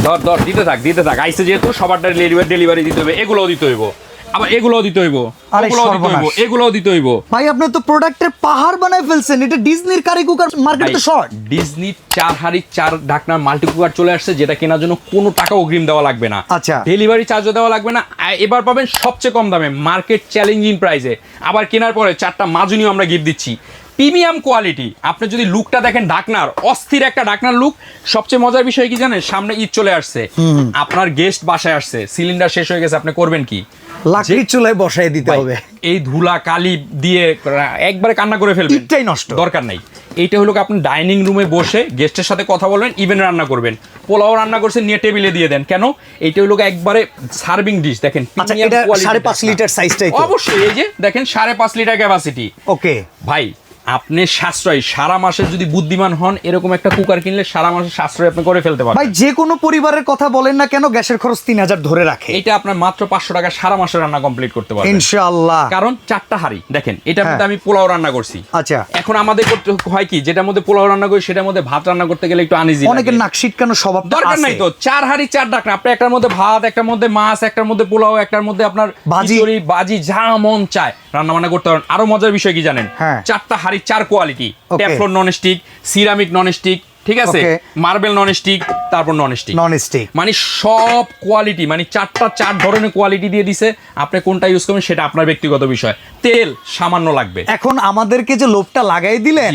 ধর দিতে থাক আইসে যেহেতু সবার ডেলিভারি দিতে হবে, এগুলোও দিতে হইব, আবার এগুলোও দিতে হইব, এগুলোও দিতে হইব। ভাই আপনি তো প্রোডাক্টের পাহাড় বানায় ফেলছেন, এটা ডিজনির কারি কুকার, মার্কেটে তো শর্ট। ডিজনি 4 হাঁড়ি 4 ঢাকনার মাল্টি কুকার চলে আসছে, যেটা কেনার জন্য কোনো টাকা অগ্রিম দেওয়া লাগবে না, আচ্ছা ডেলিভারি চার্জও দেওয়া লাগবে না। এবার পাবেন সবচেয়ে কম দামে, মার্কেট চ্যালেঞ্জিং প্রাইসে। আবার কেনার পরে 4টা মাজুনিও আমরা গিফট দিচ্ছি, প্রিমিয়াম কোয়ালিটি। আপনি যদি লুকটা দেখেন ঢাকনার, অস্থির একটা ঢাকনার লুক। সবচেয়ে মজার বিষয় কি জানেন, সামনে ঈদ চলে আসছে, আপনার গেস্ট বাসায় আসছে, সিলিন্ডার শেষ হয়ে গেছে, আপনি করবেন কি? লাকড়ির চুলায় বসায় দিতে হবে। এই ধুলা কালি দিয়ে একবারে কান্না করে ফেলবেন, ইটটাই নষ্ট, দরকার নাই। এইটা হলো আপনি ডাইনিং রুমে বসে গেস্টের সাথে কথা বলবেন, ইভেন রান্না করবেন, পোলাও রান্না করছেন নিয়ে টেবিলে দিয়ে দেন। কেন? এইটা হলো একবারে সার্ভিং ডিশ। দেখেন আচ্ছা এটা 5.5 লিটার সাইজটাই তো? অবশ্যই, এই যে দেখেন 5.5 লিটার ক্যাপাসিটি। ওকে ভাই আপনি সাশ্রয়, সারা মাসের যদি বুদ্ধিমান হন, এরকম একটা কুকার কিনলে সারা মাসের সাশ্রয় আপনি করে ফেলতে পারবেন। ভাই যে কোনো পরিবারের কথা বলেন না কেন, গ্যাসের খরচ 3000 ধরে রাখে। এটা আপনার মাত্র 500 টাকা সারা মাসের রান্না কমপ্লিট করতে পারবেন ইনশাআল্লাহ। কারণ 4টা হাঁড়ি দেখেন, এটার মধ্যে আমি পোলাও রান্না করছি। আচ্ছা এখন আমাদের করতে হয় কি, যেটার মধ্যে পোলাও রান্না করি সেটার মধ্যে ভাত রান্না করতে গেলে একটু আনইজি লাগে, অনেকের নাক শিটকানো স্বভাব দরকার নাই তো। 4 হাঁড়ি 4 ঢাকনা, আপনি একটার মধ্যে ভাত, একটার মধ্যে মাছ, একটার মধ্যে পোলাও, একটার মধ্যে আপনার খিচুড়ি বাজি যা মন চায় রান্না বান্না করতে পারেন। আরো মজার বিষয় কি জানেন, 4টা হাঁড়ি 4 quality, Teflon non stick, ceramic non stick, ঠিক আছে, মার্বেল নন স্টিক, তারপর নন স্টিক, মানে সব কোয়ালিটি, মানে 4টা 4 ধরনের কোয়ালিটি দিয়ে দিছে। আপনি কোনটা ইউজ করবেন সেটা আপনার ব্যক্তিগত বিষয়। তেল সামান্য লাগবে। এখন আমাদেরকে যে লোভটা লাগাই দিলেন,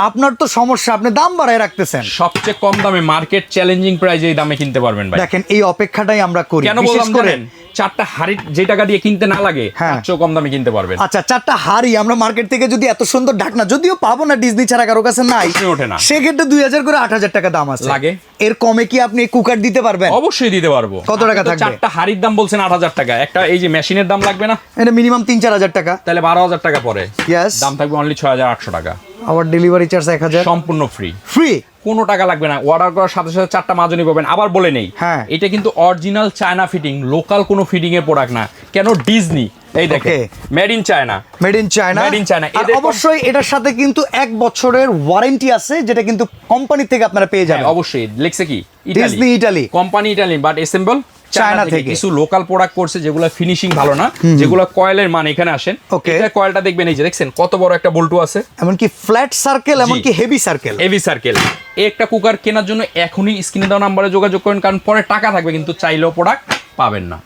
আপনার তো সমস্যা, আপনি দাম বাড়ায় রাখতেছেন। সবচেয়ে কম দামে, মার্কেট চ্যালেঞ্জিং প্রাইসে এই দামে কিনতে পারবেন ভাই। দেখেন এই অপেক্ষাটাই আমরা করি। কেন বললাম জানেন, 4টা হাঁড়ি যে টাকা দিয়ে কিনতে না লাগে, তার চেয়ে কম দামে কিনতে পারবেন। আচ্ছা 4টা হাঁড়ি আমরা মার্কেট থেকে যদি এত সুন্দর ঢাকনা, যদিও পাবো না, ডিজনি ছাড়া কারো কাছে নাই, ওঠে না, সেক্ষেত্রে 2000 করে 8000 টাকা দাম আছে লাগে। এর কমে কি আপনি কুকার দিতে পারবেন? অবশ্যই দিতে পারবো। কত টাকা থাকবে? 4টা হাঁড়ির দাম বলছেন 8000 টাকা, একটা এই যে মেশিনের দাম লাগবে না, এটা মিনিমাম 3-4000 টাকা, তাহলে 12000 টাকা পড়ে। দাম থাকবে অনলি 6800 টাকা। আবার ডেলিভারি চার্জ 1000, সম্পূর্ণ ফ্রি। ফ্রি, কোনো টাকা লাগবে না। অর্ডার করার সাথে সাথে 4টা মাজনি পাবেন। আবার বলে নেই, এটা কিন্তু অরিজিনাল চায়না ফিটিং, লোকাল কোনো ফিটিং এর প্রোডাক্ট না। কেন? ডিজনি, এই দেখেন made in China, made in China, made in China. আর অবশ্যই এটার সাথে কিন্তু 1 বছরের ওয়ারেন্টি আছে, যেটা কিন্তু কোম্পানি থেকে আপনারা পেয়ে যাবেন। অবশ্যই লিখছে কি, Disney Italy, company Italy, but assemble China থেকে। কিছু লোকাল প্রোডাক্ট করছে যেগুলো ফিনিশিং ভালো না, যেগুলো কয়েলের মান এখানে আসেন। এটা কয়েলটা দেখবেন, এই যে দেখছেন কত বড় একটা বল্টু আছে, এমনকি ফ্ল্যাট সার্কেল, এমনকি হেভি সার্কেল। একটা কুকার কেনার জন্য এখনই স্ক্রিনে দেওয়া নাম্বারে যোগাযোগ করেন, কারণ পরে টাকা থাকবে কিন্তু চাইলেও প্রোডাক্ট পাবেন না।